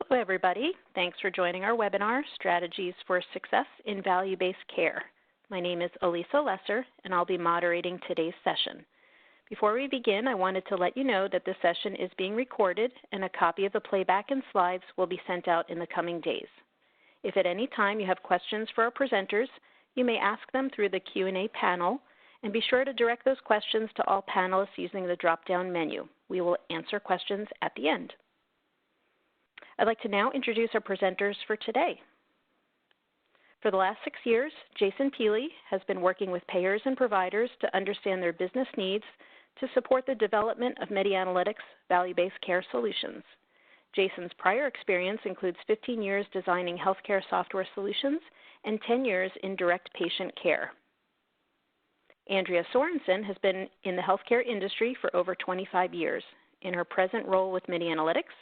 Hello, everybody. Thanks for joining our webinar, Strategies for Success in Value-Based Care. My name is Elisa Lesser, and I'll be moderating today's session. Before we begin, I wanted to let you know that this session is being recorded, and a copy of the playback and slides will be sent out in the coming days. If at any time you have questions for our presenters, you may ask them through the Q&A panel, and be sure to direct those questions to all panelists using the drop-down menu. We will answer questions at the end. I'd like to now introduce our presenters for today. For the last 6 years, Jason Peely has been working with payers and providers to understand their business needs to support the development of MediAnalytics value-based care solutions. Jason's prior experience includes 15 years designing healthcare software solutions and 10 years in direct patient care. Andrea Sorensen has been in the healthcare industry for over 25 years. In her present role with MediAnalytics,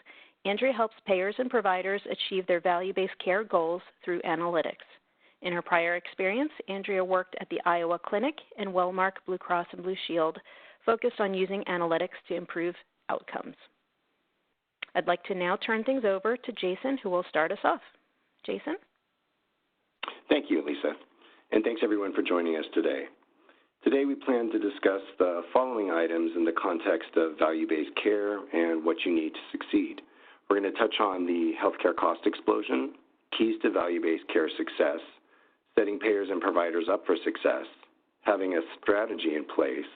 Andrea helps payers and providers achieve their value-based care goals through analytics. In her prior experience, Andrea worked at the Iowa Clinic and Wellmark Blue Cross and Blue Shield, focused on using analytics to improve outcomes. I'd like to now turn things over to Jason, who will start us off. Jason? Thank you, Lisa, and thanks everyone for joining us today. Today we plan to discuss the following items in the context of value-based care and what you need to succeed. We're going to touch on the healthcare cost explosion, keys to value-based care success, setting payers and providers up for success, having a strategy in place,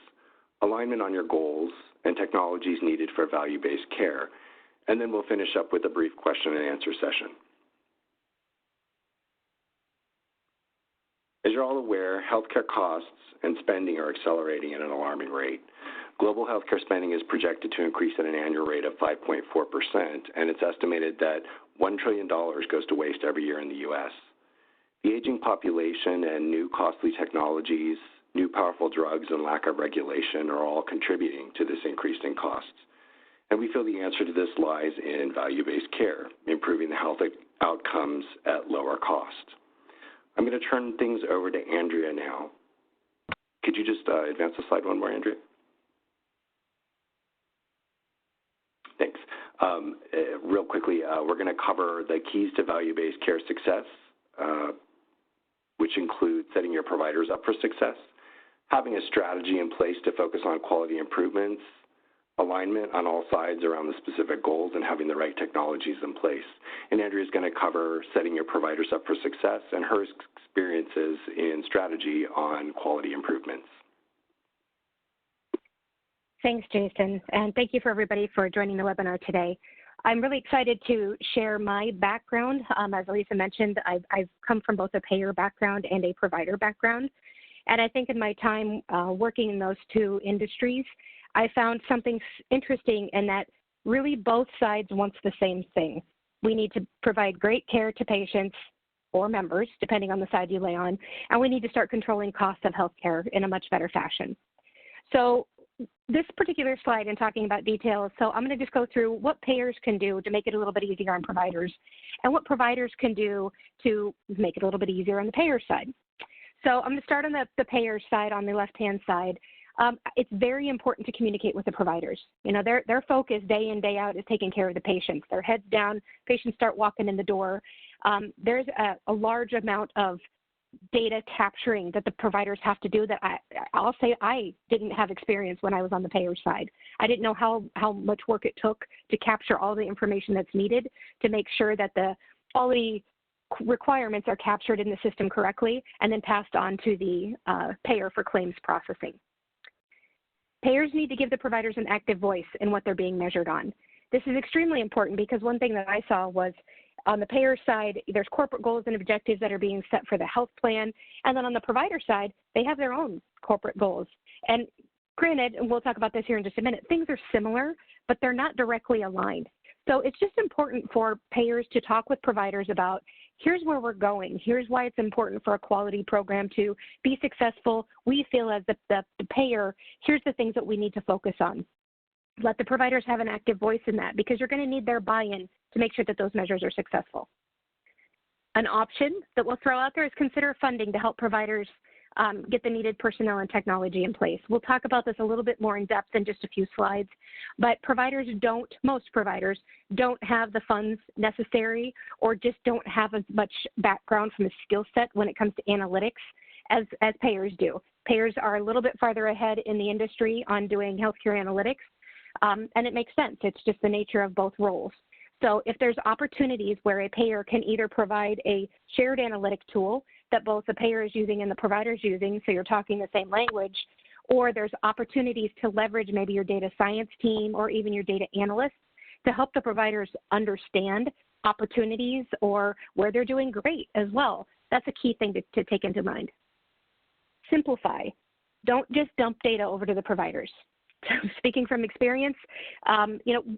alignment on your goals, and technologies needed for value-based care. And then we'll finish up with a brief question and answer session. As you're all aware, healthcare costs and spending are accelerating at an alarming rate. Global healthcare spending is projected to increase at an annual rate of 5.4%, and it's estimated that $1 trillion goes to waste every year in the U.S. The aging population and new costly technologies, new powerful drugs, and lack of regulation are all contributing to this increase in costs. And we feel the answer to this lies in value-based care, improving the health outcomes at lower cost. I'm going to turn things over to Andrea now. Could you just advance the slide one more, Andrea? Thanks. Real quickly, we're going to cover the keys to value-based care success, which include setting your providers up for success, having a strategy in place to focus on quality improvements, alignment on all sides around the specific goals, and having the right technologies in place. And Andrea's going to cover setting your providers up for success and her experiences in strategy on quality improvements. Thanks, Jason, and thank you for everybody for joining the webinar today. I'm really excited to share my background. As Elisa mentioned, I've come from both a payer background and a provider background. And I think in my time working in those two industries, I found something interesting in that really both sides want the same thing. We need to provide great care to patients or members, depending on the side you lay on, and we need to start controlling costs of healthcare in a much better fashion. So this particular slide and talking about details, so I'm going to just go through what payers can do to make it a little bit easier on providers and what providers can do to make it a little bit easier on the payer side. So I'm going to start on the payer side on the left-hand side. It's very important to communicate with the providers. You know, their focus day in, day out is taking care of the patients. Their heads down, patients start walking in the door. There's a large amount of data capturing that the providers have to do that I'll say I didn't have experience when I was on the payer side. I didn't know how much work it took to capture all the information that's needed to make sure that the quality requirements are captured in the system correctly and then passed on to the payer for claims processing. Payers need to give the providers an active voice in what they're being measured on. This is extremely important because one thing that I saw was on the payer side, there's corporate goals and objectives that are being set for the health plan. And then on the provider side, they have their own corporate goals. And granted, and we'll talk about this here in just a minute, things are similar, but they're not directly aligned. So it's just important for payers to talk with providers about, here's where we're going. Here's why it's important for a quality program to be successful. We feel as the payer, here's the things that we need to focus on. Let the providers have an active voice in that because you're going to need their buy-in to make sure that those measures are successful. An option that we'll throw out there is consider funding to help providers get the needed personnel and technology in place. We'll talk about this a little bit more in depth in just a few slides, but most providers don't have the funds necessary or just don't have as much background from a skill set when it comes to analytics as payers do. Payers are a little bit farther ahead in the industry on doing healthcare analytics, and it makes sense. It's just the nature of both roles. So if there's opportunities where a payer can either provide a shared analytic tool that both the payer is using and the provider is using, so you're talking the same language, or there's opportunities to leverage maybe your data science team or even your data analysts to help the providers understand opportunities or where they're doing great as well. That's a key thing to take into mind. Simplify. Don't just dump data over to the providers. Speaking from experience,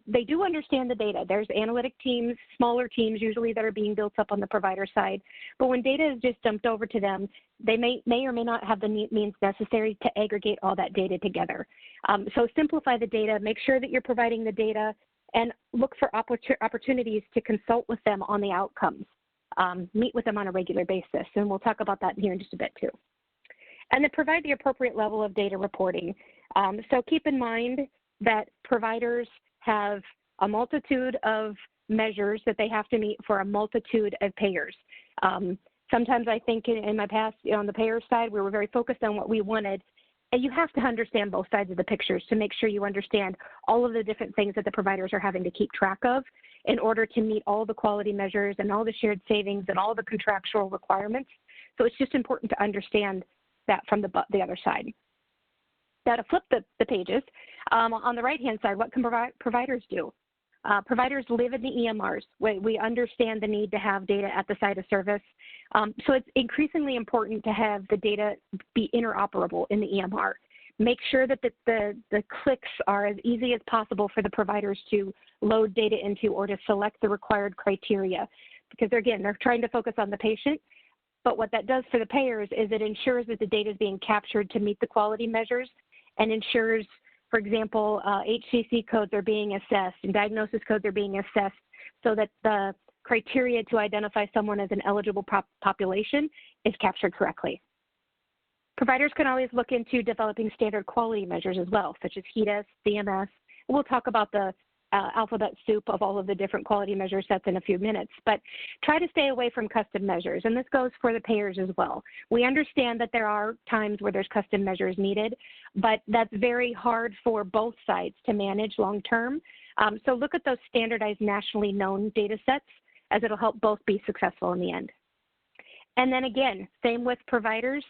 they do understand the data. There's analytic teams, smaller teams usually that are being built up on the provider side. But when data is just dumped over to them, they may or may not have the means necessary to aggregate all that data together. So simplify the data, make sure that you're providing the data, and look for opportunities to consult with them on the outcomes. Meet with them on a regular basis, and we'll talk about that here in just a bit too. And then provide the appropriate level of data reporting. So keep in mind that providers have a multitude of measures that they have to meet for a multitude of payers. Sometimes I think in my past, on the payer side, we were very focused on what we wanted. And you have to understand both sides of the pictures to make sure you understand all of the different things that the providers are having to keep track of in order to meet all the quality measures and all the shared savings and all the contractual requirements. So it's just important to understand that from the other side. Now to flip the pages, on the right-hand side, what can providers do? Providers live in the EMRs. We understand the need to have data at the site of service. So it's increasingly important to have the data be interoperable in the EMR. Make sure that the clicks are as easy as possible for the providers to load data into or to select the required criteria. Because again, they're trying to focus on the patient. But what that does for the payers is it ensures that the data is being captured to meet the quality measures and ensures, for example, HCC codes are being assessed and diagnosis codes are being assessed so that the criteria to identify someone as an eligible population is captured correctly. Providers can always look into developing standard quality measures as well, such as HEDIS, CMS. We'll talk about the alphabet soup of all of the different quality measure sets in a few minutes, but try to stay away from custom measures, and this goes for the payers as well. We understand that there are times where there's custom measures needed, but that's very hard for both sides to manage long-term. So look at those standardized nationally known data sets as it'll help both be successful in the end. And then again, same with providers,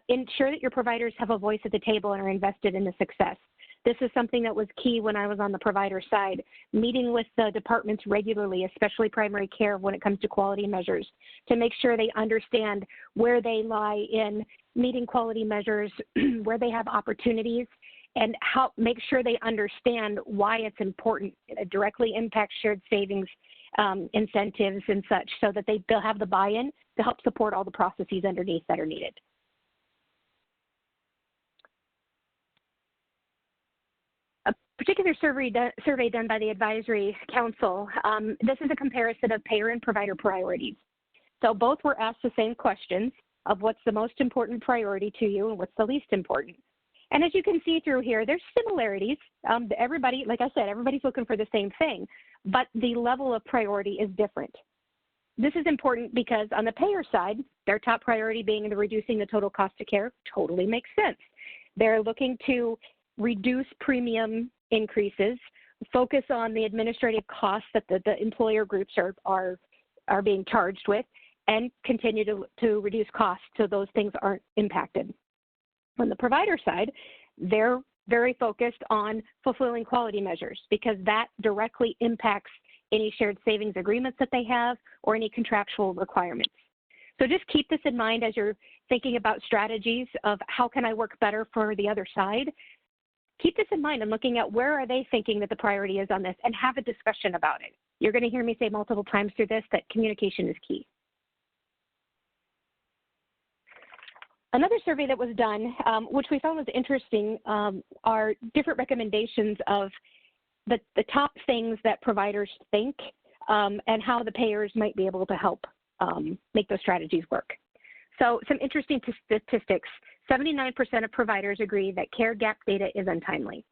ensure that your providers have a voice at the table and are invested in the success. This is something that was key when I was on the provider side, meeting with the departments regularly, especially primary care when it comes to quality measures, to make sure they understand where they lie in meeting quality measures, where they have opportunities, and make sure they understand why it's important. It directly impacts shared savings, incentives and such, so that they'll have the buy-in to help support all the processes underneath that are needed. Particular survey done by the Advisory Council, this is a comparison of payer and provider priorities. So both were asked the same questions of what's the most important priority to you and what's the least important. And as you can see through here, there's similarities. Everybody, like I said, everybody's looking for the same thing, but the level of priority is different. This is important because on the payer side, their top priority being the reducing the total cost of care totally makes sense. They're looking to reduce premium increases, focus on the administrative costs that the employer groups are being charged with, and continue to reduce costs so those things aren't impacted. On the provider side, they're very focused on fulfilling quality measures because that directly impacts any shared savings agreements that they have or any contractual requirements. So just keep this in mind as you're thinking about strategies of how can I work better for the other side. Keep this in mind and looking at where are they thinking that the priority is on this and have a discussion about it. You're going to hear me say multiple times through this that communication is key. Another survey that was done, which we found was interesting, are different recommendations of the top things that providers think and how the payers might be able to help make those strategies work. So some interesting statistics. 79% of providers agree that care gap data is untimely.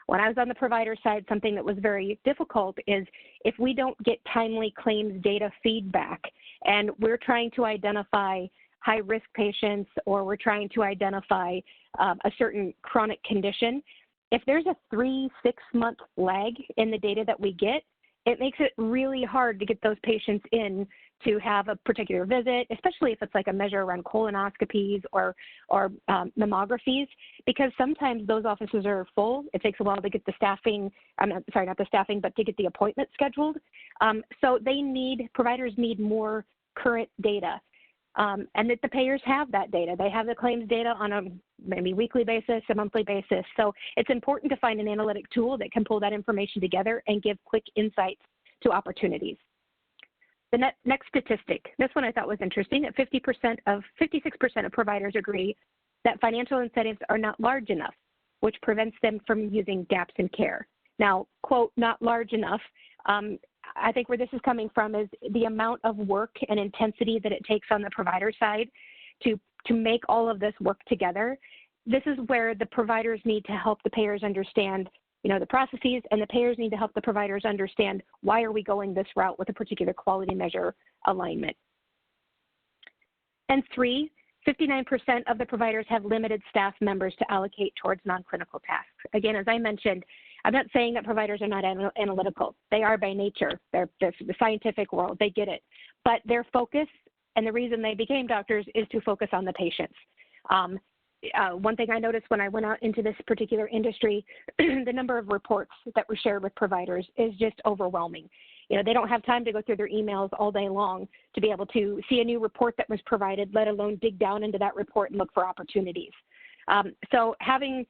When I was on the provider side, something that was very difficult is if we don't get timely claims data feedback and we're trying to identify high-risk patients or we're trying to identify a certain chronic condition, if there's a 3-6 month lag in the data that we get, it makes it really hard to get those patients in to have a particular visit, especially if it's like a measure around colonoscopies or mammographies, because sometimes those offices are full. It takes a while to get the staffing, not the staffing, but to get the appointment scheduled. So providers need more current data. And that the payers have that data. They have the claims data on a maybe weekly basis, a monthly basis. So it's important to find an analytic tool that can pull that information together and give quick insights to opportunities. The next statistic, this one I thought was interesting, that 56% of providers agree that financial incentives are not large enough, which prevents them from using gaps in care. Now, quote, not large enough, I think where this is coming from is the amount of work and intensity that it takes on the provider side to make all of this work together. This is where the providers need to help the payers understand, the processes, and the payers need to help the providers understand why are we going this route with a particular quality measure alignment. And 59% of the providers have limited staff members to allocate towards non-clinical tasks. Again, as I mentioned, I'm not saying that providers are not analytical. They are by nature. They're the scientific world. They get it. But their focus and the reason they became doctors is to focus on the patients. One thing I noticed when I went out into this particular industry, the number of reports that were shared with providers is just overwhelming. They don't have time to go through their emails all day long to be able to see a new report that was provided, let alone dig down into that report and look for opportunities. So having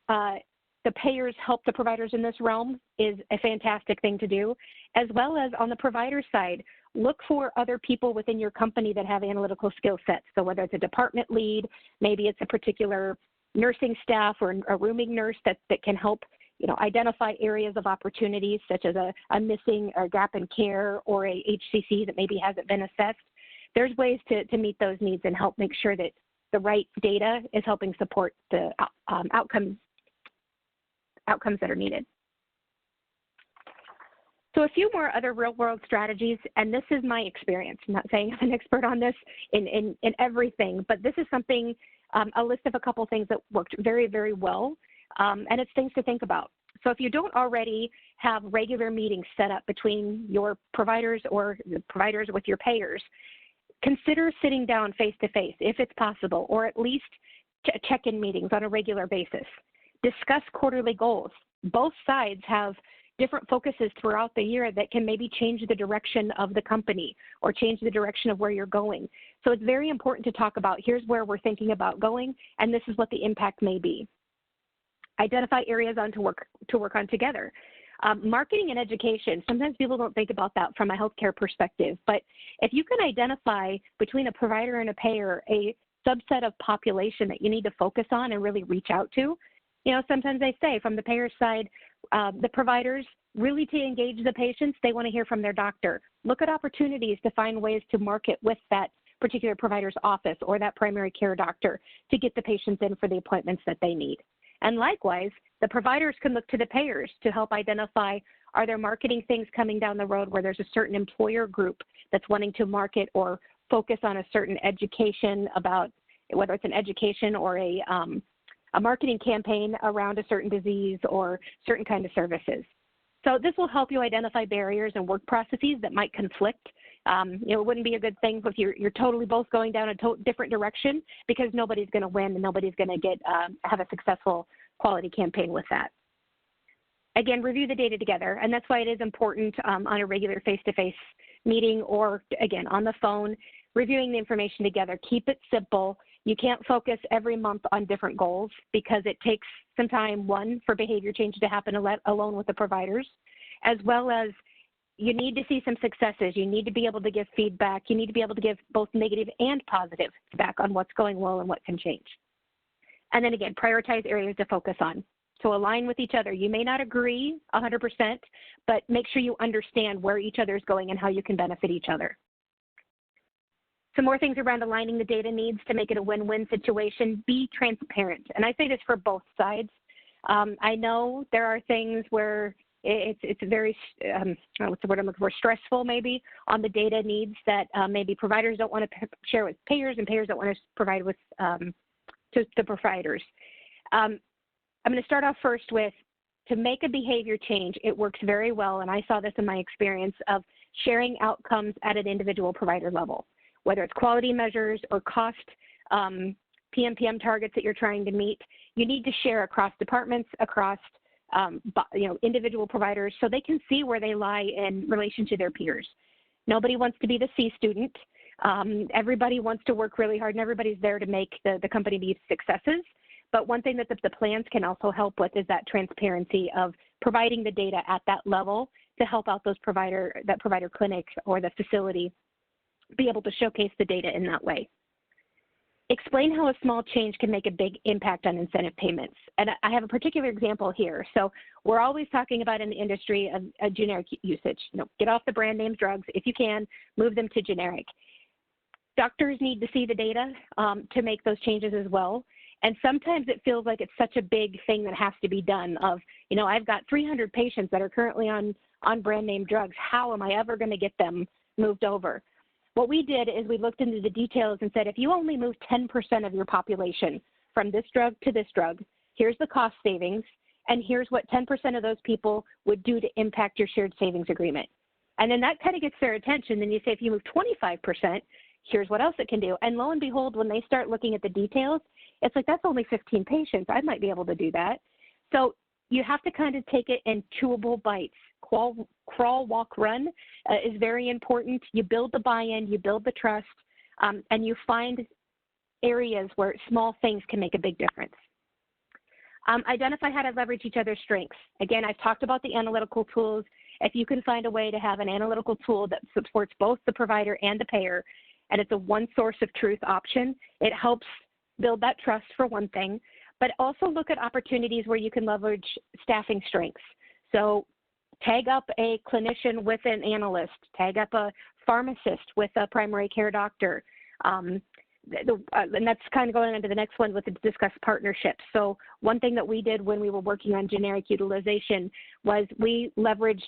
the payers help the providers in this realm is a fantastic thing to do, as well as on the provider side, look for other people within your company that have analytical skill sets. So whether it's a department lead, maybe it's a particular nursing staff or a rooming nurse that can help identify areas of opportunities such as a missing or gap in care or a HCC that maybe hasn't been assessed. There's ways to meet those needs and help make sure that the right data is helping support the outcomes that are needed. So a few more other real-world strategies, and this is my experience. I'm not saying I'm an expert on this in everything, but this is something, a list of a couple things that worked very, very well, and it's things to think about. So if you don't already have regular meetings set up between your providers or the providers with your payers, consider sitting down face-to-face if it's possible, or at least check-in meetings on a regular basis. Discuss quarterly goals. Both sides have different focuses throughout the year that can maybe change the direction of the company or change the direction of where you're going. So it's very important to talk about here's where we're thinking about going, and this is what the impact may be. Identify areas to work on together. Marketing and education, sometimes people don't think about that from a healthcare perspective, but if you can identify between a provider and a payer a subset of population that you need to focus on and really reach out to, sometimes they say from the payer side, the providers really to engage the patients, they want to hear from their doctor. Look at opportunities to find ways to market with that particular provider's office or that primary care doctor to get the patients in for the appointments that they need. And likewise, the providers can look to the payers to help identify, are there marketing things coming down the road where there's a certain employer group that's wanting to market or focus on a certain education about, whether it's an education or a marketing campaign around a certain disease or certain kind of services. So this will help you identify barriers and work processes that might conflict. It wouldn't be a good thing if you're totally both going down a different direction, because nobody's going to win and nobody's going to have a successful quality campaign with that. Again, review the data together, and that's why it is important on a regular face-to-face meeting or, again, on the phone, reviewing the information together. Keep it simple. You can't focus every month on different goals because it takes some time, one, for behavior change to happen alone with the providers, as well as you need to see some successes. You need to be able to give feedback. You need to be able to give both negative and positive feedback on what's going well and what can change. And then again, prioritize areas to focus on. So align with each other. You may not agree 100%, but make sure you understand where each other is going and how you can benefit each other. Some more things around aligning the data needs to make it a win-win situation. Be transparent. And I say this for both sides. I know there are things where it's very, what's the word I'm looking for, stressful maybe on the data needs that maybe providers don't want to share with payers and payers don't want to provide with to the providers. I'm going to start off first with, to make a behavior change, it works very well, and I saw this in my experience of sharing outcomes at an individual provider level, whether it's quality measures or cost, PMPM targets that you're trying to meet. You need to share across departments, across individual providers, so they can see where they lie in relation to their peers. Nobody wants to be the C student. Everybody wants to work really hard, and everybody's there to make the company be successes. But one thing that the plans can also help with is that transparency of providing the data at that level to help out that provider clinic or the facility be able to showcase the data in that way. Explain how a small change can make a big impact on incentive payments. And I have a particular example here. So we're always talking about in the industry a generic usage. Get off the brand name drugs. If you can, move them to generic. Doctors need to see the data to make those changes as well. And sometimes it feels like it's such a big thing that has to be done of, I've got 300 patients that are currently on brand name drugs. How am I ever going to get them moved over? What we did is we looked into the details and said, if you only move 10% of your population from this drug to this drug, here's the cost savings, and here's what 10% of those people would do to impact your shared savings agreement. And then that kind of gets their attention. Then you say, if you move 25%, here's what else it can do. And lo and behold, when they start looking at the details, it's like, that's only 15 patients. I might be able to do that. So you have to kind of take it in chewable bites. Crawl, walk, run is very important. You build the buy-in, you build the trust, and you find areas where small things can make a big difference. Identify how to leverage each other's strengths. Again, I've talked about the analytical tools. If you can find a way to have an analytical tool that supports both the provider and the payer, and it's a one source of truth option, it helps build that trust for one thing, but also look at opportunities where you can leverage staffing strengths. So tag up a clinician with an analyst, tag up a pharmacist with a primary care doctor. And that's kind of going into the next one with the discuss partnerships. So one thing that we did when we were working on generic utilization was we leveraged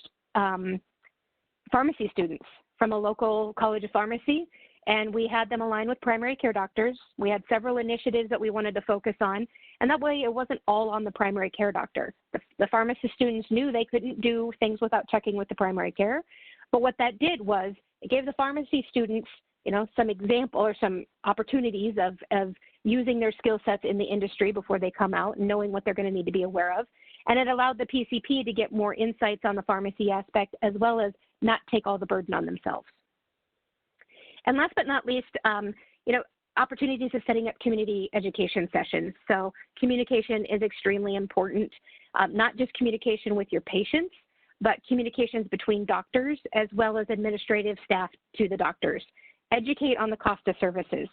pharmacy students from a local college of pharmacy, and we had them align with primary care doctors. We had several initiatives that we wanted to focus on, and that way it wasn't all on the primary care doctor. The pharmacy students knew they couldn't do things without checking with the primary care, but what that did was it gave the pharmacy students, some example or some opportunities of using their skill sets in the industry before they come out and knowing what they're going to need to be aware of. And it allowed the PCP to get more insights on the pharmacy aspect as well as not take all the burden on themselves. And last but not least, opportunities of setting up community education sessions. So communication is extremely important, not just communication with your patients, but communications between doctors as well as administrative staff to the doctors. Educate on the cost of services.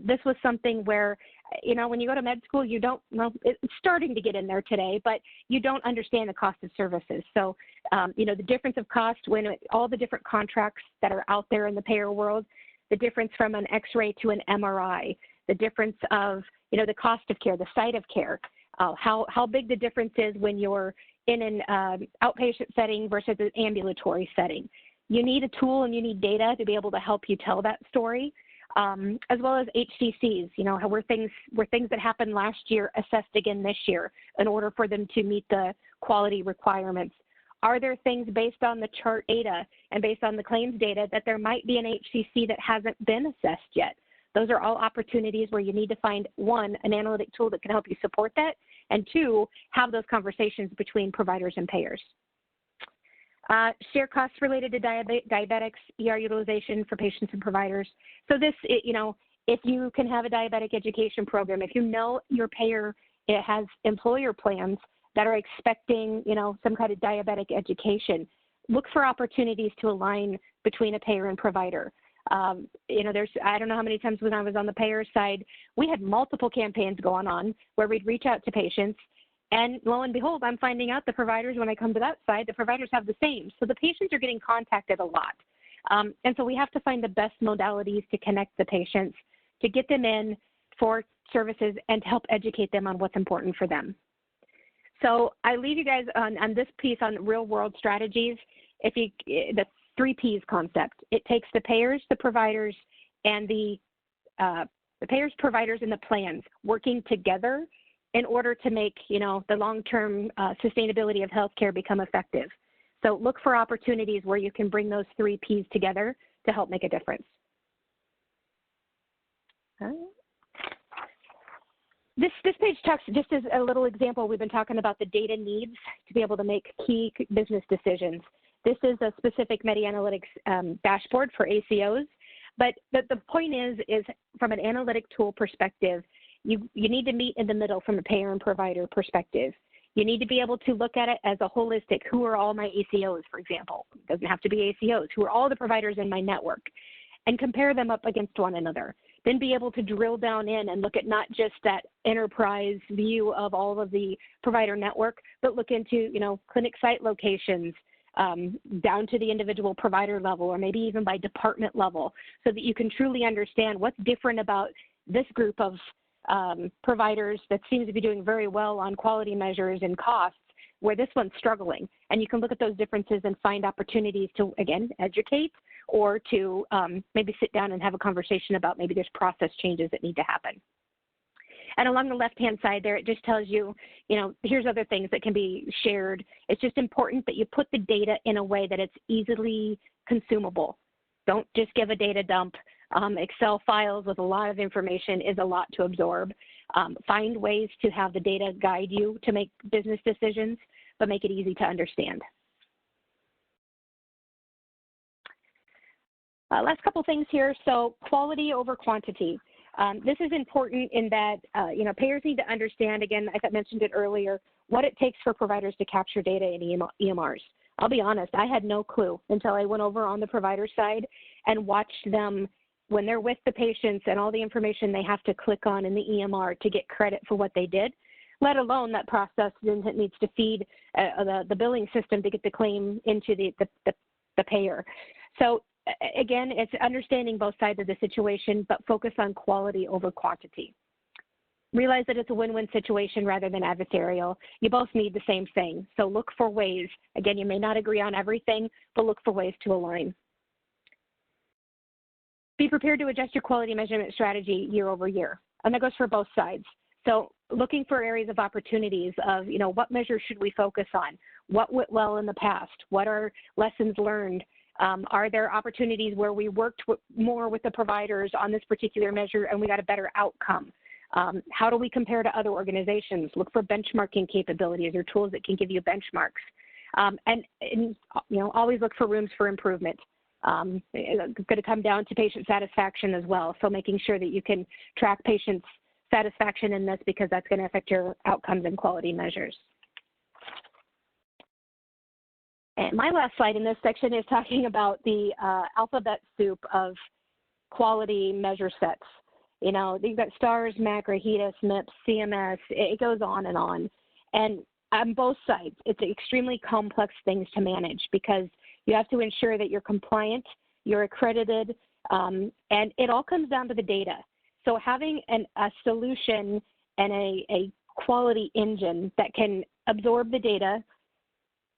This was something where, when you go to med school, it's starting to get in there today, but you don't understand the cost of services. So, the difference of cost when all the different contracts that are out there in the payer world, the difference from an X-ray to an MRI, the difference of, the cost of care, the site of care, how big the difference is when you're in an outpatient setting versus an ambulatory setting. You need a tool and you need data to be able to help you tell that story, as well as HCCs, how were things that happened last year assessed again this year in order for them to meet the quality requirements. Are there things based on the chart data and based on the claims data that there might be an HCC that hasn't been assessed yet? Those are all opportunities where you need to find, one, an analytic tool that can help you support that, and two, have those conversations between providers and payers. Share costs related to diabetics, ER utilization for patients and providers. So this, if you can have a diabetic education program, if your payer has employer plans that are expecting, some kind of diabetic education, look for opportunities to align between a payer and provider. I don't know how many times when I was on the payer side, we had multiple campaigns going on where we'd reach out to patients, and lo and behold, I'm finding out the providers, when I come to that side, the providers have the same. So the patients are getting contacted a lot. And so we have to find the best modalities to connect the patients, to get them in for services, and to help educate them on what's important for them. So I leave you guys on this piece on real-world strategies. The 3 Ps concept. It takes the payers, the providers, and the payers, providers, and the plans working together in order to make, the long-term sustainability of healthcare become effective. So look for opportunities where you can bring those 3 Ps together to help make a difference. This page talks, just as a little example, we've been talking about the data needs to be able to make key business decisions. This is a specific meta-analytics dashboard for ACOs, but the point is from an analytic tool perspective, you need to meet in the middle from a payer and provider perspective. You need to be able to look at it as a holistic, who are all my ACOs, for example. It doesn't have to be ACOs, who are all the providers in my network, and compare them up against one another. Then be able to drill down in and look at not just that enterprise view of all of the provider network, but look into, clinic site locations, down to the individual provider level, or maybe even by department level, so that you can truly understand what's different about this group of providers that seems to be doing very well on quality measures and costs, where this one's struggling. And you can look at those differences and find opportunities to, again, educate, or to maybe sit down and have a conversation about maybe there's process changes that need to happen. And along the left-hand side there, it just tells you, here's other things that can be shared. It's just important that you put the data in a way that it's easily consumable. Don't just give a data dump. Excel files with a lot of information is a lot to absorb. Find ways to have the data guide you to make business decisions, but make it easy to understand. Last couple things here. So quality over quantity. This is important in that, payers need to understand, again, as I mentioned it earlier, what it takes for providers to capture data in EMRs. I'll be honest, I had no clue until I went over on the provider side and watched them when they're with the patients and all the information they have to click on in the EMR to get credit for what they did, let alone that process then needs to feed the billing system to get the claim into the payer. So again, it's understanding both sides of the situation, but focus on quality over quantity. Realize that it's a win-win situation rather than adversarial. You both need the same thing. So look for ways. Again, you may not agree on everything, but look for ways to align. Be prepared to adjust your quality measurement strategy year over year. And that goes for both sides. So looking for areas of opportunities of, what measures should we focus on? What went well in the past? What are lessons learned? Are there opportunities where we worked more with the providers on this particular measure and we got a better outcome? How do we compare to other organizations? Look for benchmarking capabilities or tools that can give you benchmarks. And always look for rooms for improvement. It's going to come down to patient satisfaction as well. So making sure that you can track patients' satisfaction in this, because that's going to affect your outcomes and quality measures. And my last slide in this section is talking about the alphabet soup of quality measure sets. You've got STARS, MACRA, HEDIS, MIPS, CMS, it goes on. And on both sides, it's extremely complex things to manage, because you have to ensure that you're compliant, you're accredited, and it all comes down to the data. So having a solution and a quality engine that can absorb the data,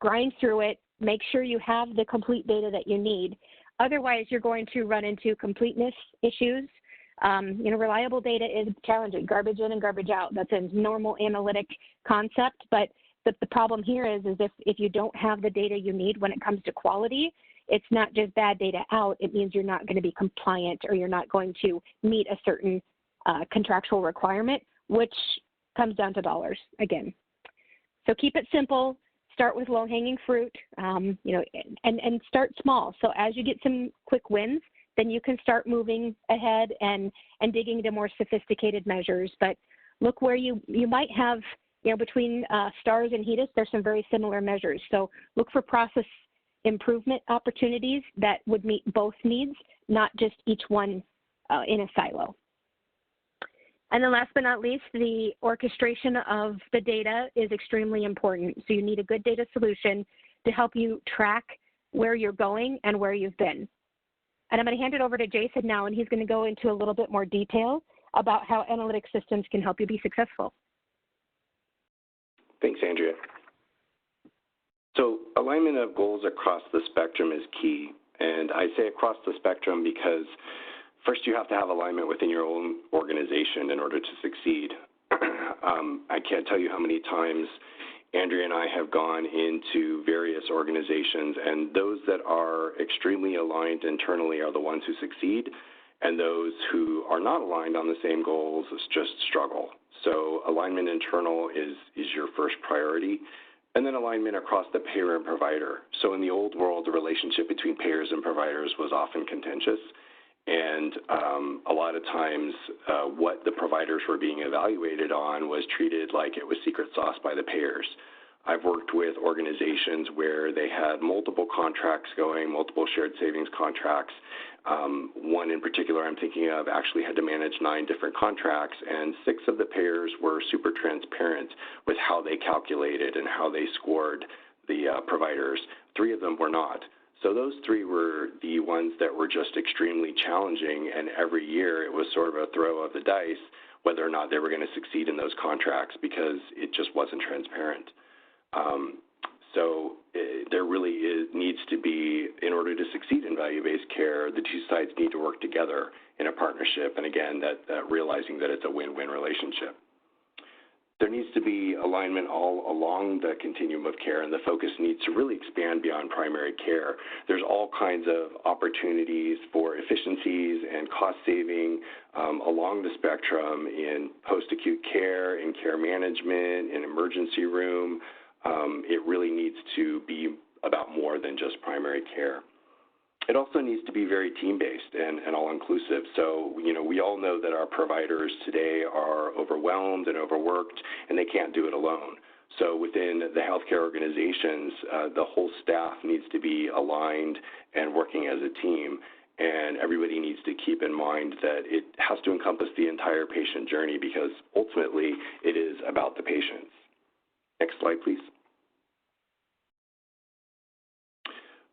grind through it, make sure you have the complete data that you need. Otherwise, you're going to run into completeness issues. Reliable data is challenging. Garbage in and garbage out. That's a normal analytic concept, but the problem here is if you don't have the data you need when it comes to quality, it's not just bad data out. It means you're not going to be compliant, or you're not going to meet a certain contractual requirement, which comes down to dollars again. So keep it simple. Start with low-hanging fruit, and start small. So as you get some quick wins, then you can start moving ahead and digging into more sophisticated measures. But look where you might have, between STARS and HEDIS, there's some very similar measures. So look for process improvement opportunities that would meet both needs, not just each one in a silo. And then last but not least, the orchestration of the data is extremely important. So you need a good data solution to help you track where you're going and where you've been. And I'm going to hand it over to Jason now, and he's going to go into a little bit more detail about how analytic systems can help you be successful. Thanks, Andrea. So alignment of goals across the spectrum is key. And I say across the spectrum because first you have to have alignment within your own organization in order to succeed. I can't tell you how many times Andrea and I have gone into various organizations, and those that are extremely aligned internally are the ones who succeed, and those who are not aligned on the same goals just struggle. So alignment internal is your first priority, and then alignment across the payer and provider. So in the old world, the relationship between payers and providers was often contentious, and a lot of times what the providers were being evaluated on was treated like it was secret sauce by the payers. I've worked with organizations where they had multiple contracts going, multiple shared savings contracts. One in particular I'm thinking of actually had to manage 9 different contracts, and 6 of the payers were super transparent with how they calculated and how they scored the providers. 3 of them were not. So those 3 were the ones that were just extremely challenging, and every year it was sort of a throw of the dice whether or not they were going to succeed in those contracts because it just wasn't transparent. There really needs to be, in order to succeed in value-based care, the 2 sides need to work together in a partnership, and again, that realizing that it's a win-win relationship. There needs to be alignment all along the continuum of care, and the focus needs to really expand beyond primary care. There's all kinds of opportunities for efficiencies and cost saving along the spectrum in post-acute care, in care management, in emergency room. It really needs to be about more than just primary care. It also needs to be very team-based and all-inclusive. So, we all know that our providers today are overwhelmed and overworked, and they can't do it alone. So within the healthcare organizations, the whole staff needs to be aligned and working as a team, and everybody needs to keep in mind that it has to encompass the entire patient journey because ultimately it is about the patients. Next slide, please.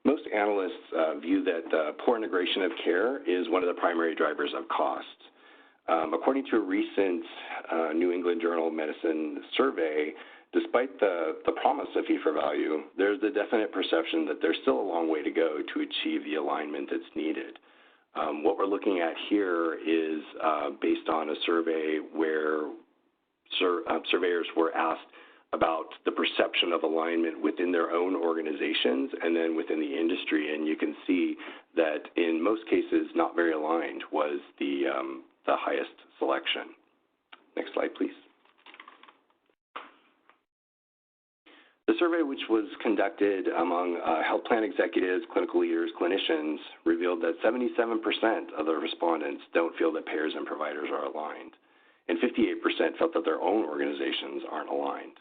Most analysts view that poor integration of care is one of the primary drivers of cost. According to a recent New England Journal of Medicine survey, despite the promise of fee-for-value, there's the definite perception that there's still a long way to go to achieve the alignment that's needed. What we're looking at here is based on a survey where surveyors were asked about the perception of alignment within their own organizations and then within the industry, and you can see that in most cases, not very aligned was the highest selection. Next slide, please. The survey, which was conducted among health plan executives, clinical leaders, clinicians, revealed that 77% of the respondents don't feel that payers and providers are aligned, and 58% felt that their own organizations aren't aligned.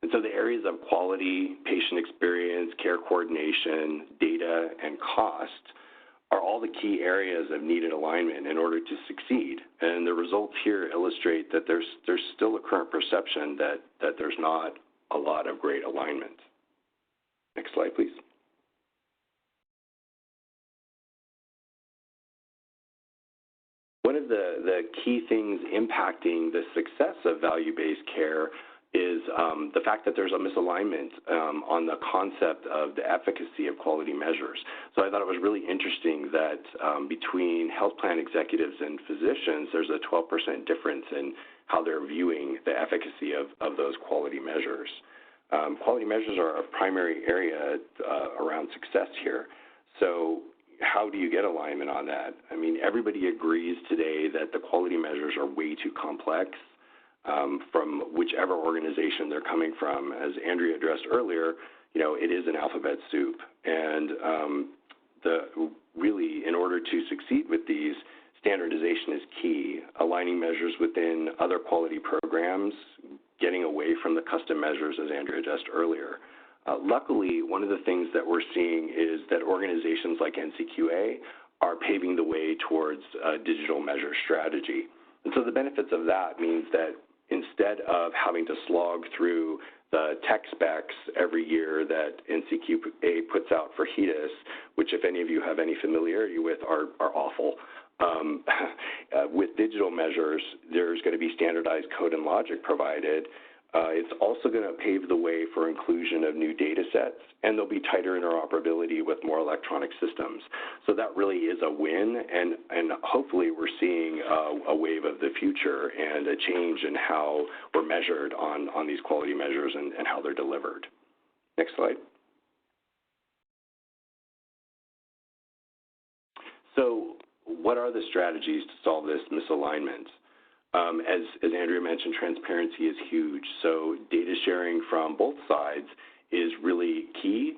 And so the areas of quality, patient experience, care coordination, data, and cost are all the key areas of needed alignment in order to succeed. And the results here illustrate that there's still a current perception that there's not a lot of great alignment. Next slide, please. One of the key things impacting the success of value-based care is the fact that there's a misalignment on the concept of the efficacy of quality measures. So I thought it was really interesting that between health plan executives and physicians, there's a 12% difference in how they're viewing the efficacy of those quality measures. Quality measures are a primary area around success here. So how do you get alignment on that? I mean, everybody agrees today that the quality measures are way too complex. From whichever organization they're coming from. As Andrea addressed earlier, it is an alphabet soup. And really, in order to succeed with these, standardization is key. Aligning measures within other quality programs, getting away from the custom measures, as Andrea addressed earlier. Luckily, one of the things that we're seeing is that organizations like NCQA are paving the way towards a digital measure strategy. And so the benefits of that means that instead of having to slog through the tech specs every year that NCQA puts out for HEDIS, which if any of you have any familiarity with, are awful. With digital measures, there's going to be standardized code and logic provided. It's also going to pave the way for inclusion of new data sets, and there'll be tighter interoperability with more electronic systems. So that really is a win, and hopefully we're seeing a wave of the future and a change in how we're measured on these quality measures and how they're delivered. Next slide. So what are the strategies to solve this misalignment? As Andrea mentioned, transparency is huge. So data sharing from both sides is really key.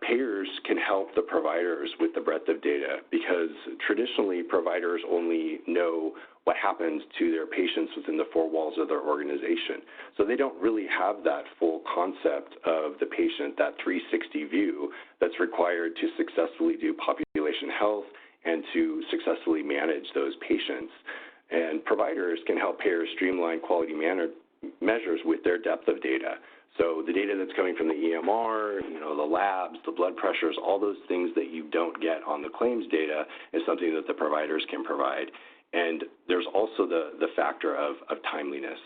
Payers can help the providers with the breadth of data because traditionally providers only know what happens to their patients within the four walls of their organization. So they don't really have that full concept of the patient, that 360 view that's required to successfully do population health and to successfully manage those patients. And providers can help payers streamline quality measures with their depth of data. So the data that's coming from the EMR, the labs, the blood pressures, all those things that you don't get on the claims data is something that the providers can provide. And there's also the factor of timeliness.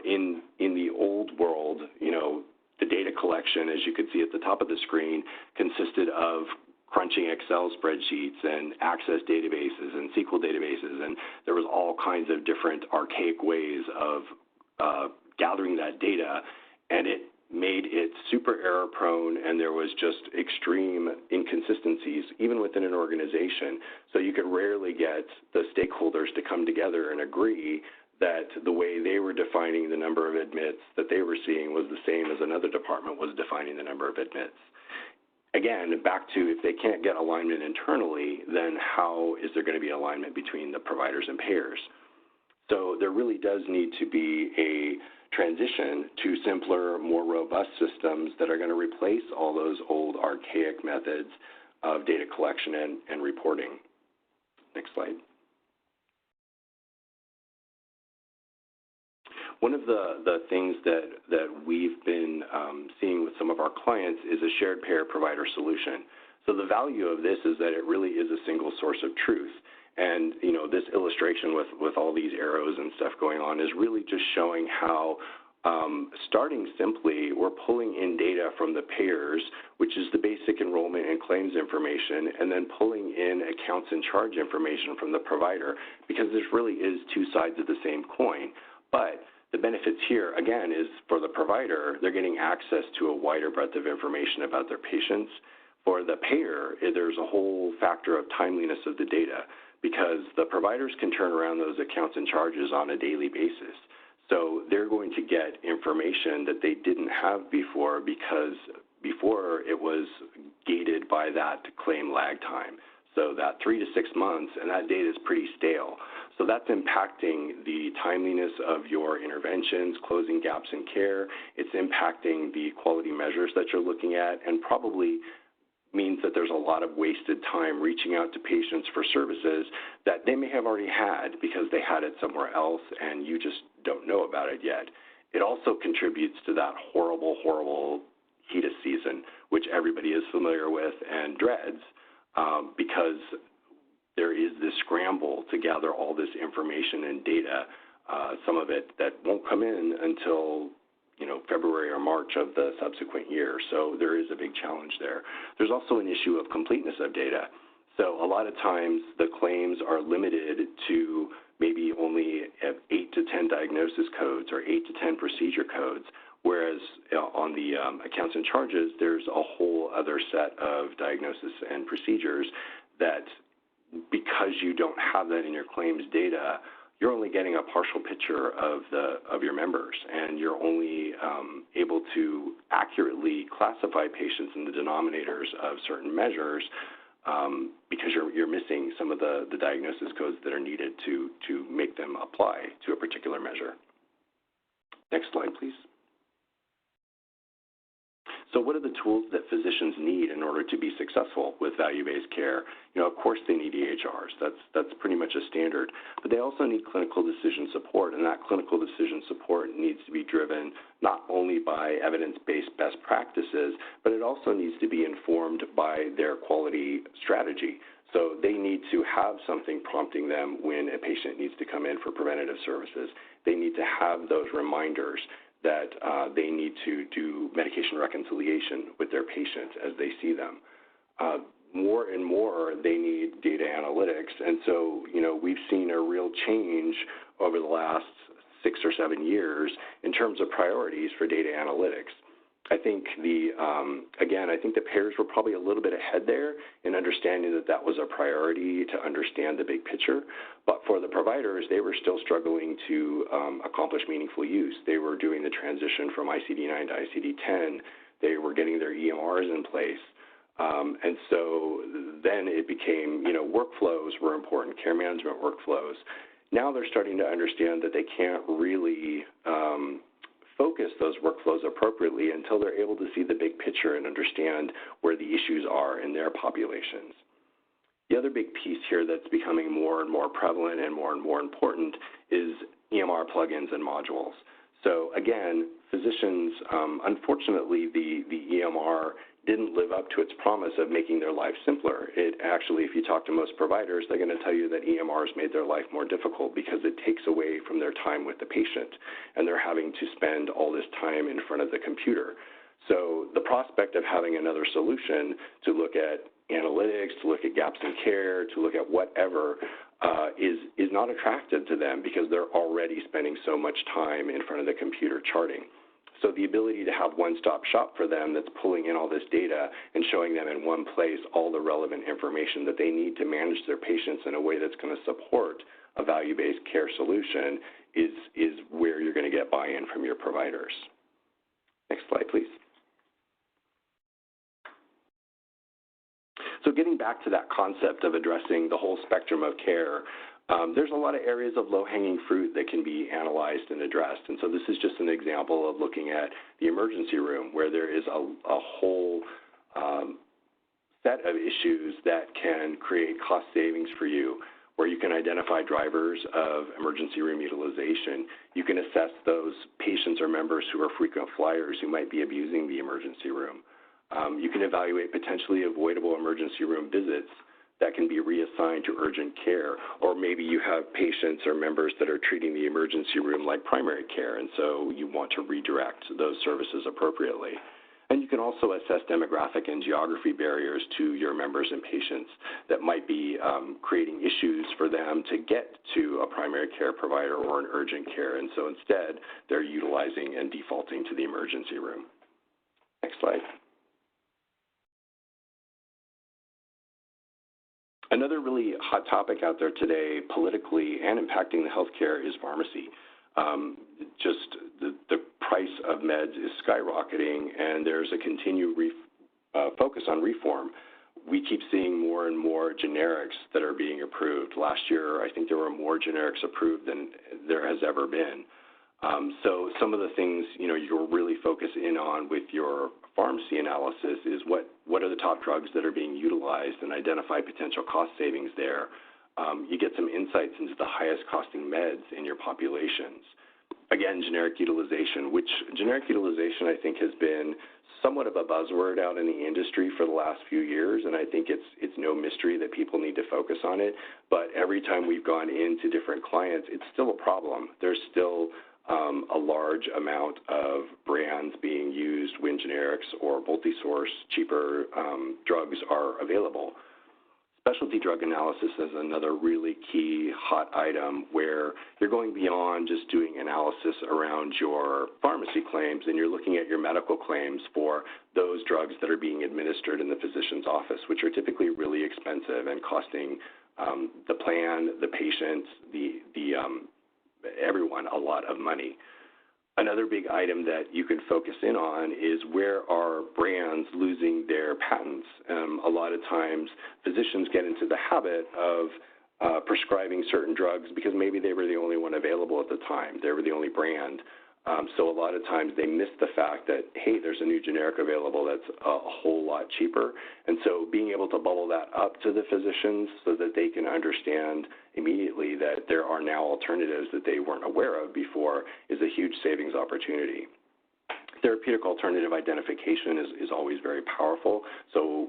In the old world, the data collection, as you could see at the top of the screen, consisted of crunching Excel spreadsheets and Access databases and SQL databases, and there was all kinds of different archaic ways of gathering that data, and it made it super error prone, and there was just extreme inconsistencies even within an organization. So you could rarely get the stakeholders to come together and agree that the way they were defining the number of admits that they were seeing was the same as another department was defining the number of admits. Again, back to if they can't get alignment internally, then how is there going to be alignment between the providers and payers? So there really does need to be a transition to simpler, more robust systems that are going to replace all those old archaic methods of data collection and reporting. Next slide. One of the things that we've been seeing with some of our clients is a shared payer-provider solution. So the value of this is that it really is a single source of truth. And, this illustration with all these arrows and stuff going on is really just showing how, starting simply, we're pulling in data from the payers, which is the basic enrollment and claims information, and then pulling in accounts and charge information from the provider, because this really is two sides of the same coin. But the benefits here, again, is for the provider, they're getting access to a wider breadth of information about their patients. For the payer, there's a whole factor of timeliness of the data because the providers can turn around those accounts and charges on a daily basis. So they're going to get information that they didn't have before because before it was gated by that claim lag time. So that 3 to 6 months, and that data is pretty stale. So that's impacting the timeliness of your interventions, closing gaps in care. It's impacting the quality measures that you're looking at, and probably means that there's a lot of wasted time reaching out to patients for services that they may have already had because they had it somewhere else and you just don't know about it yet. It also contributes to that horrible, horrible HEDIS season, which everybody is familiar with and dreads. Because there is this scramble to gather all this information and data, some of it that won't come in until February or March of the subsequent year. So there is a big challenge there. There's also an issue of completeness of data. So a lot of times the claims are limited to maybe only 8 to 10 diagnosis codes or 8 to 10 procedure codes, whereas on the accounts and charges, there's a whole other set of diagnosis and procedures that because you don't have that in your claims data, you're only getting a partial picture of your members, and you're only able to accurately classify patients in the denominators of certain measures because you're missing some of the diagnosis codes that are needed to make them apply to a particular measure. Next slide, please. So what are the tools that physicians need in order to be successful with value-based care? Of course they need EHRs. That's pretty much a standard. But they also need clinical decision support, and that clinical decision support needs to be driven not only by evidence-based best practices, but it also needs to be informed by their quality strategy. So they need to have something prompting them when a patient needs to come in for preventative services. They need to have those reminders that they need to do medication reconciliation with their patients as they see them. More and more, they need data analytics. And so, we've seen a real change over the last 6 or 7 years in terms of priorities for data analytics. I think I think the payers were probably a little bit ahead there in understanding that that was a priority to understand the big picture. But for the providers, they were still struggling to accomplish meaningful use. They were doing the transition from ICD-9 to ICD-10. They were getting their EMRs in place. And so then it became, workflows were important, care management workflows. Now they're starting to understand that they can't really focus those workflows appropriately until they're able to see the big picture and understand where the issues are in their populations. The other big piece here that's becoming more and more prevalent and more important is EMR plugins and modules. So again, physicians, unfortunately, the EMR didn't live up to its promise of making their life simpler. It actually, if you talk to most providers, they're going to tell you that EMRs made their life more difficult because it takes away from their time with the patient, and they're having to spend all this time in front of the computer. So the prospect of having another solution to look at analytics, to look at gaps in care, to look at whatever is not attractive to them because they're already spending so much time in front of the computer charting. So the ability to have one-stop shop for them that's pulling in all this data and showing them in one place all the relevant information that they need to manage their patients in a way that's going to support a value-based care solution is where you're going to get buy-in from your providers. Next slide, please. So getting back to that concept of addressing the whole spectrum of care, there's a lot of areas of low-hanging fruit that can be analyzed and addressed. And so this is just an example of looking at the emergency room where there is a whole set of issues that can create cost savings for you, where you can identify drivers of emergency room utilization. You can assess those patients or members who are frequent flyers who might be abusing the emergency room. You can evaluate potentially avoidable emergency room visits that can be reassigned to urgent care, or maybe you have patients or members that are treating the emergency room like primary care, and so you want to redirect those services appropriately. And you can also assess demographic and geography barriers to your members and patients that might be creating issues for them to get to a primary care provider or an urgent care, and so instead they're utilizing and defaulting to the emergency room. Next slide. Another really hot topic out there today, politically and impacting the healthcare, is pharmacy. Just the price of meds is skyrocketing, and there's a continued focus on reform. We keep seeing more and more generics that are being approved. Last year, I think there were more generics approved than there has ever been. So some of the things you'll really focus in on with your pharmacy analysis is what are the top drugs that are being utilized and identify potential cost savings there. You get some insights into the highest costing meds in your populations. Again, generic utilization, which generic utilization I think has been somewhat of a buzzword out in the industry for the last few years, and I think it's no mystery that people need to focus on it. But every time we've gone into different clients, it's still a problem. There's still a large amount of brands being used when generics or multi-source cheaper drugs are available. Specialty drug analysis is another really key hot item where you're going beyond just doing analysis around your pharmacy claims, and you're looking at your medical claims for those drugs that are being administered in the physician's office, which are typically really expensive and costing the plan, the patients, everyone a lot of money. Another big item that you can focus in on is where are brands losing their patents. A lot of times physicians get into the habit of prescribing certain drugs because maybe they were the only one available at the time. They were the only brand. So a lot of times they miss the fact that, hey, there's a new generic available that's a whole lot cheaper. And so being able to bubble that up to the physicians so that they can understand immediately that there are now alternatives that they weren't aware of before is a huge savings opportunity. Therapeutic alternative identification is always very powerful. So,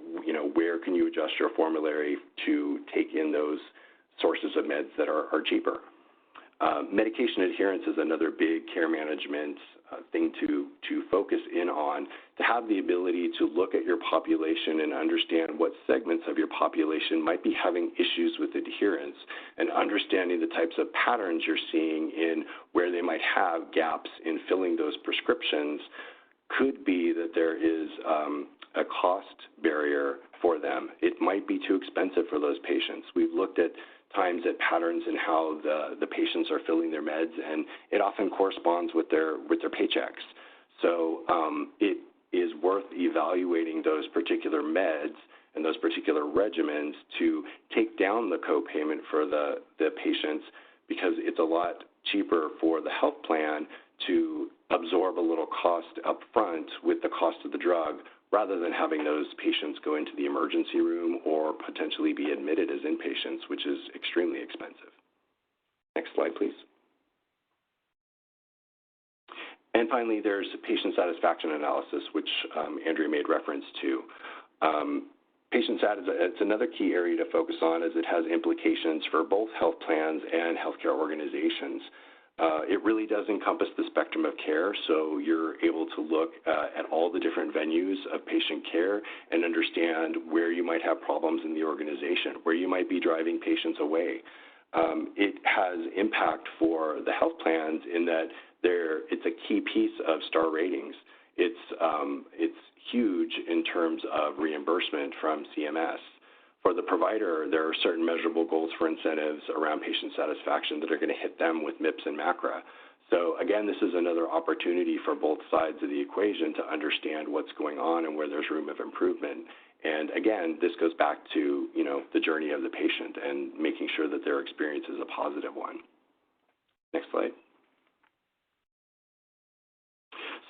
where can you adjust your formulary to take in those sources of meds that are cheaper? Medication adherence is another big care management thing to focus in on, to have the ability to look at your population and understand what segments of your population might be having issues with adherence, and understanding the types of patterns you're seeing in where they might have gaps in filling those prescriptions. Could be that there is a cost barrier for them. It might be too expensive for those patients. We've looked at times at patterns in how the patients are filling their meds, and it often corresponds with their paychecks. So it is worth evaluating those particular meds and those particular regimens to take down the copayment for the patients, because it's a lot cheaper for the health plan to absorb a little cost up front with the cost of the drug, rather than having those patients go into the emergency room or potentially be admitted as inpatients, which is extremely expensive. Next slide, please. And finally, there's patient satisfaction analysis, which Andrea made reference to. Patient sat it's another key area to focus on, as it has implications for both health plans and healthcare organizations. It really does encompass the spectrum of care, so you're able to look at all the different venues of patient care and understand where you might have problems in the organization, where you might be driving patients away. It has impact for the health plans in that it's a key piece of star ratings. It's huge in terms of reimbursement from CMS. For the provider, there are certain measurable goals for incentives around patient satisfaction that are going to hit them with MIPS and MACRA. So again, this is another opportunity for both sides of the equation to understand what's going on and where there's room of improvement. And again, this goes back to the journey of the patient and making sure that their experience is a positive one. Next slide.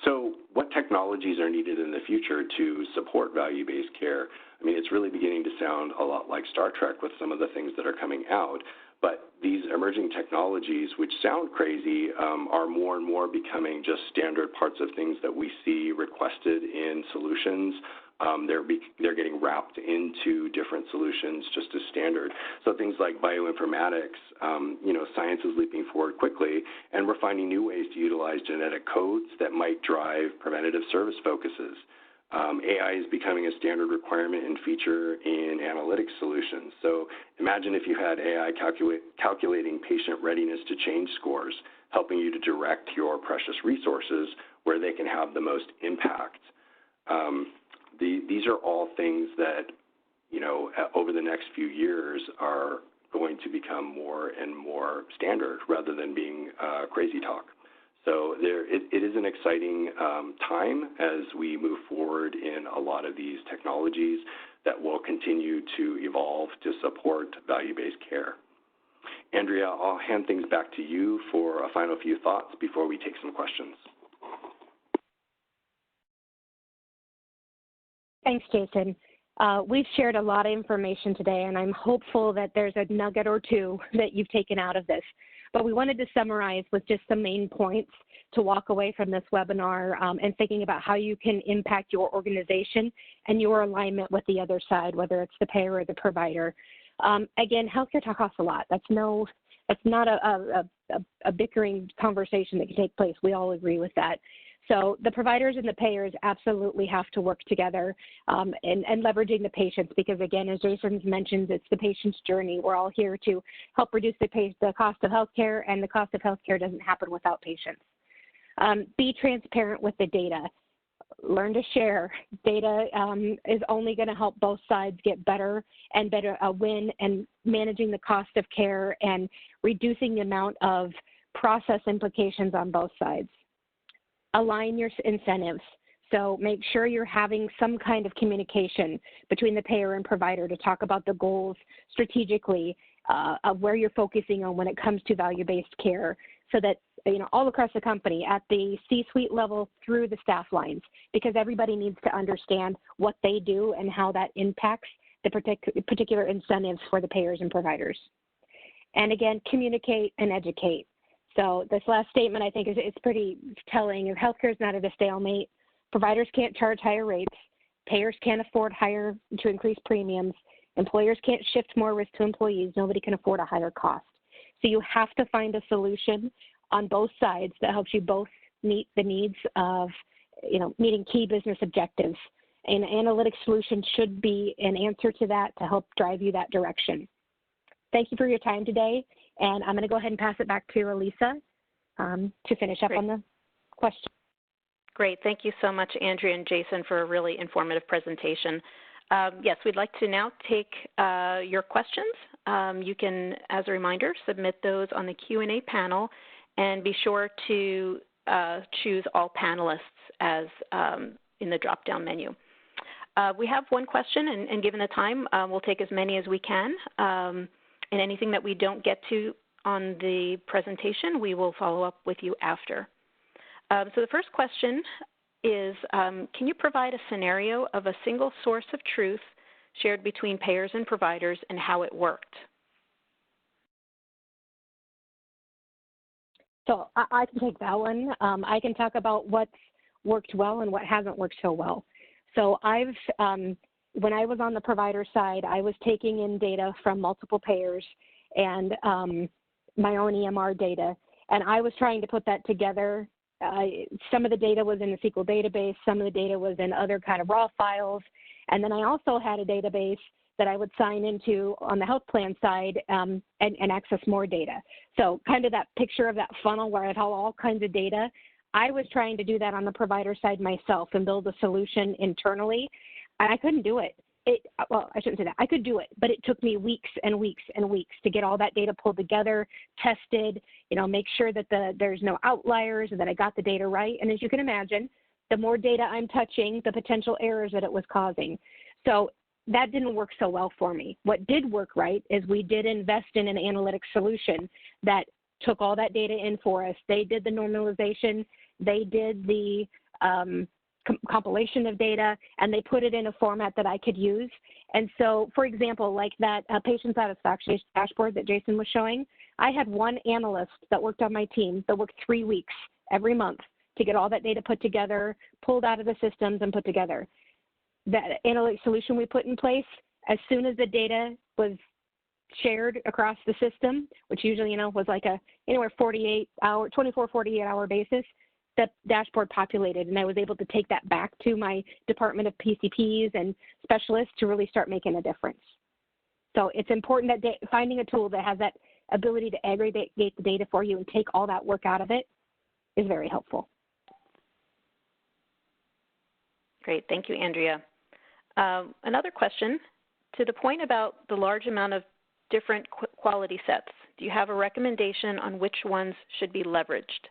So what technologies are needed in the future to support value-based care? I mean, it's really beginning to sound a lot like Star Trek with some of the things that are coming out, but these emerging technologies, which sound crazy, are more and more becoming just standard parts of things that we see requested in solutions. They're getting wrapped into different solutions just as standard. So things like bioinformatics, science is leaping forward quickly, and we're finding new ways to utilize genetic codes that might drive preventative service focuses. AI is becoming a standard requirement and feature in analytics solutions. So imagine if you had AI calculating patient readiness to change scores, helping you to direct your precious resources where they can have the most impact. These are all things that, over the next few years are going to become more and more standard rather than being crazy talk. So it is an exciting time as we move forward in a lot of these technologies that will continue to evolve to support value-based care. Andrea, I'll hand things back to you for a final few thoughts before we take some questions. Thanks, Jason. We've shared a lot of information today, and I'm hopeful that there's a nugget or two that you've taken out of this. But we wanted to summarize with just some main points to walk away from this webinar and thinking about how you can impact your organization and your alignment with the other side, whether it's the payer or the provider. Again, healthcare talk costs a lot. That's not a bickering conversation that can take place. We all agree with that. So the providers and the payers absolutely have to work together and leveraging the patients, because again, as Jason's mentioned, it's the patient's journey. We're all here to help reduce the cost of healthcare, and the cost of healthcare doesn't happen without patients. Be transparent with the data. Learn to share. Data is only going to help both sides get better and better win, and managing the cost of care and reducing the amount of process implications on both sides. Align your incentives. So make sure you're having some kind of communication between the payer and provider to talk about the goals strategically of where you're focusing on when it comes to value-based care, so that all across the company at the C-suite level through the staff lines, because everybody needs to understand what they do and how that impacts the particular incentives for the payers and providers. And again, communicate and educate. So this last statement, I think, is pretty telling. Healthcare is not at a stalemate. Providers can't charge higher rates. Payers can't afford to increase premiums. Employers can't shift more risk to employees. Nobody can afford a higher cost. So you have to find a solution on both sides that helps you both meet the needs of, meeting key business objectives. An analytic solution should be an answer to that to help drive you that direction. Thank you for your time today, and I'm going to go ahead and pass it back to Elisa to finish up on the question. Great. Thank you so much, Andrea and Jason, for a really informative presentation. Yes, we'd like to now take your questions. You can, as a reminder, submit those on the Q&A panel, and be sure to choose all panelists as in the drop-down menu. We have one question, and given the time, we'll take as many as we can. And anything that we don't get to on the presentation, we will follow up with you after. So the first question is, can you provide a scenario of a single source of truth shared between payers and providers and how it worked? So I can take that one. I can talk about what's worked well and what hasn't worked so well. So when I was on the provider side, I was taking in data from multiple payers and my own EMR data, and I was trying to put that together. Some of the data was in the SQL database, some of the data was in other kind of raw files, and then I also had a database that I would sign into on the health plan side and access more data. So kind of that picture of that funnel where I had all kinds of data. I was trying to do that on the provider side myself and build a solution internally. I couldn't do it. Well, I shouldn't say that. I could do it, but it took me weeks and weeks and weeks to get all that data pulled together, tested, make sure that there's no outliers and that I got the data right. And as you can imagine, the more data I'm touching, the potential errors that it was causing. So that didn't work so well for me. What did work right is we did invest in an analytic solution that took all that data in for us. They did the normalization, they did the compilation of data, and they put it in a format that I could use. And so, for example, like that patient satisfaction dashboard that Jason was showing, I had one analyst that worked on my team that worked 3 weeks every month to get all that data put together, pulled out of the systems, and put together. That analytic solution we put in place, as soon as the data was shared across the system, which usually, was like anywhere 24, 48 hour basis, the dashboard populated, and I was able to take that back to my department of PCPs and specialists to really start making a difference. So it's important that finding a tool that has that ability to aggregate the data for you and take all that work out of it is very helpful. Great, thank you, Andrea. Another question, to the point about the large amount of different quality sets, do you have a recommendation on which ones should be leveraged?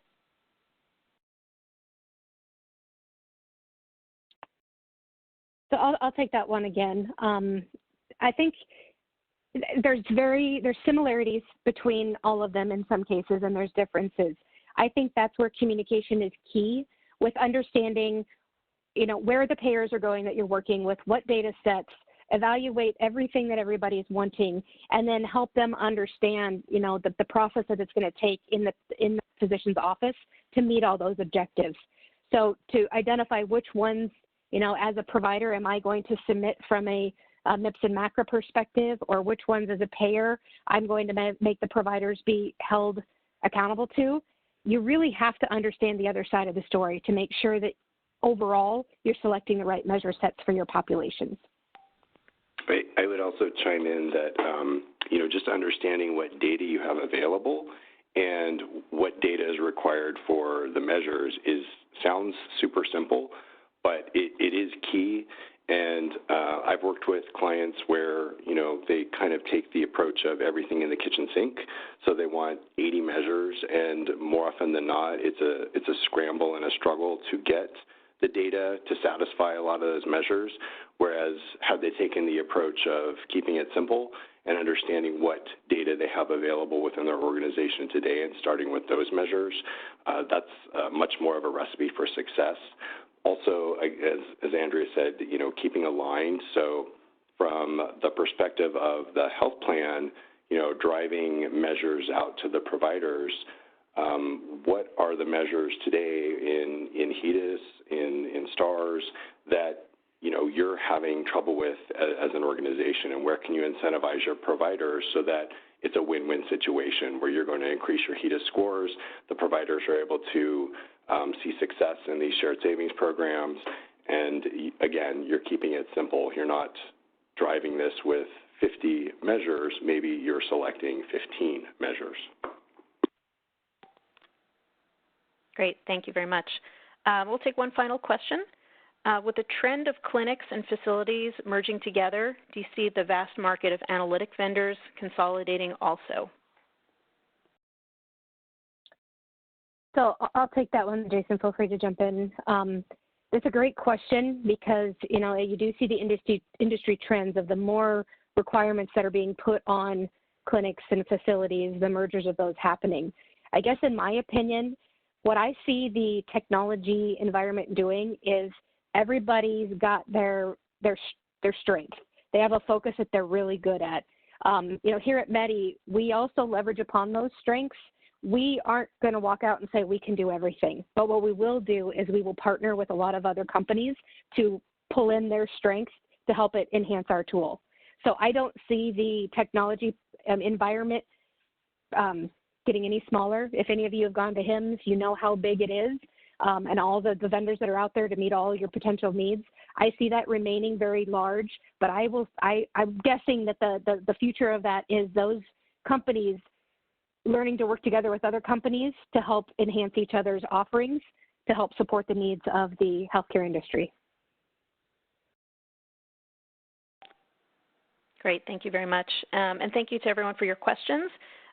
So I'll take that one again. I think there's similarities between all of them in some cases, and there's differences. I think that's where communication is key, with understanding, where the payers are going that you're working with, what data sets, evaluate everything that everybody is wanting, and then help them understand, the process that it's going to take in the physician's office to meet all those objectives. So to identify which ones, as a provider, am I going to submit from a MIPS and MACRA perspective, or which ones as a payer I'm going to make the providers be held accountable to. You really have to understand the other side of the story to make sure that overall you're selecting the right measure sets for your populations. I would also chime in that, just understanding what data you have available and what data is required for the measures sounds super simple, but it is key. And I've worked with clients where, they kind of take the approach of everything in the kitchen sink. So they want 80 measures, and more often than not, it's a scramble and a struggle to get the data to satisfy a lot of those measures, whereas had they taken the approach of keeping it simple and understanding what data they have available within their organization today and starting with those measures, that's much more of a recipe for success. Also, as Andrea said, keeping aligned. So from the perspective of the health plan, driving measures out to the providers, what are the measures today in HEDIS, in STARS that you're having trouble with as an organization, and where can you incentivize your providers so that it's a win-win situation where you're going to increase your HEDIS scores, the providers are able to see success in these shared savings programs, and again, you're keeping it simple. You're not driving this with 50 measures, maybe you're selecting 15 measures. Great, thank you very much. We'll take one final question. With the trend of clinics and facilities merging together, do you see the vast market of analytic vendors consolidating also? So I'll take that one, Jason. Feel free to jump in. It's a great question because you do see the industry trends of the more requirements that are being put on clinics and facilities, the mergers of those happening. I guess in my opinion, what I see the technology environment doing is everybody's got their strength. They have a focus that they're really good at. Here at Medi, we also leverage upon those strengths. We aren't going to walk out and say we can do everything, but what we will do is we will partner with a lot of other companies to pull in their strengths to help it enhance our tool. So I don't see the technology environment getting any smaller. If any of you have gone to HIMSS, you know how big it is, and all the vendors that are out there to meet all your potential needs. I see that remaining very large, but I'm guessing that the future of that is those companies learning to work together with other companies to help enhance each other's offerings to help support the needs of the healthcare industry. Great, thank you very much. And thank you to everyone for your questions.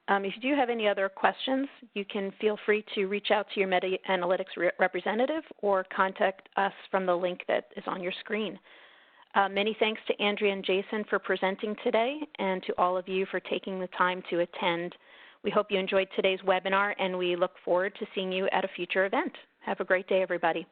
If you do have any other questions, you can feel free to reach out to your Medi Analytics representative or contact us from the link that is on your screen. Many thanks to Andrea and Jason for presenting today, and to all of you for taking the time to attend. We hope you enjoyed today's webinar, and we look forward to seeing you at a future event. Have a great day, everybody.